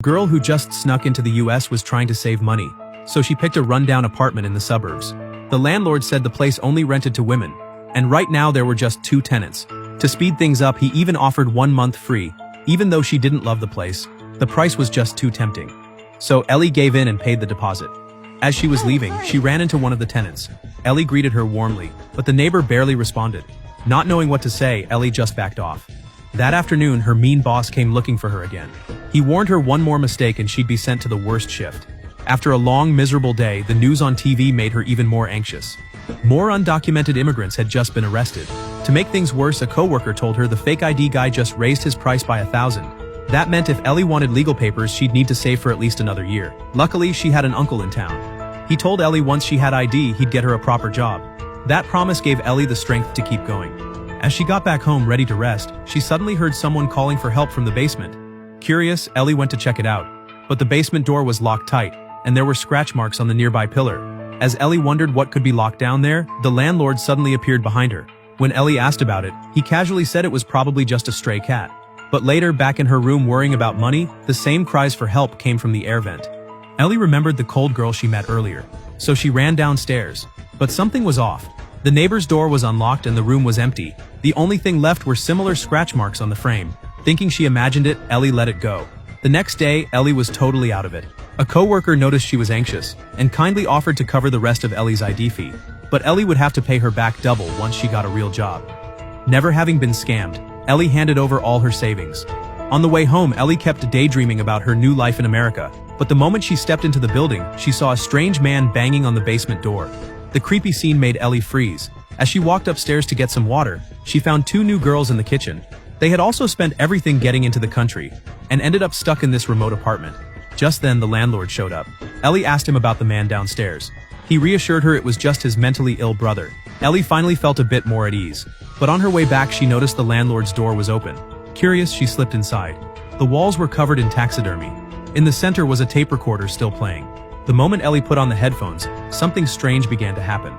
Girl who just snuck into the US was trying to save money, so she picked a rundown apartment in the suburbs. The landlord said the place only rented to women, and right now there were just 2 tenants. To speed things up, he even offered 1 month free, even though she didn't love the place. The price was just too tempting. So Ellie gave in and paid the deposit. As she was leaving, she ran into one of the tenants. Ellie greeted her warmly, but the neighbor barely responded. Not knowing what to say, Ellie just backed off. That afternoon, her mean boss came looking for her again. He warned her one more mistake and she'd be sent to the worst shift. After a long, miserable day, the news on TV made her even more anxious. More undocumented immigrants had just been arrested. To make things worse, a coworker told her the fake ID guy just raised his price by $1,000. That meant if Ellie wanted legal papers, she'd need to save for at least another year. Luckily, she had an uncle in town. He told Ellie once she had ID, he'd get her a proper job. That promise gave Ellie the strength to keep going. As she got back home ready to rest, she suddenly heard someone calling for help from the basement. Curious, Ellie went to check it out. But the basement door was locked tight, and there were scratch marks on the nearby pillar. As Ellie wondered what could be locked down there, the landlord suddenly appeared behind her. When Ellie asked about it, he casually said it was probably just a stray cat. But later, back in her room worrying about money, the same cries for help came from the air vent. Ellie remembered the cold girl she met earlier, so she ran downstairs. But something was off. The neighbor's door was unlocked and the room was empty. The only thing left were similar scratch marks on the frame. Thinking she imagined it, Ellie let it go. The next day, Ellie was totally out of it. A coworker noticed she was anxious and kindly offered to cover the rest of Ellie's ID fee. But Ellie would have to pay her back double once she got a real job. Never having been scammed, Ellie handed over all her savings. On the way home, Ellie kept daydreaming about her new life in America. But the moment she stepped into the building, she saw a strange man banging on the basement door. The creepy scene made Ellie freeze. As she walked upstairs to get some water, she found 2 new girls in the kitchen. They had also spent everything getting into the country, and ended up stuck in this remote apartment. Just then, the landlord showed up. Ellie asked him about the man downstairs. He reassured her it was just his mentally ill brother. Ellie finally felt a bit more at ease. But on her way back, she noticed the landlord's door was open. Curious, she slipped inside. The walls were covered in taxidermy. In the center was a tape recorder still playing. The moment Ellie put on the headphones, something strange began to happen.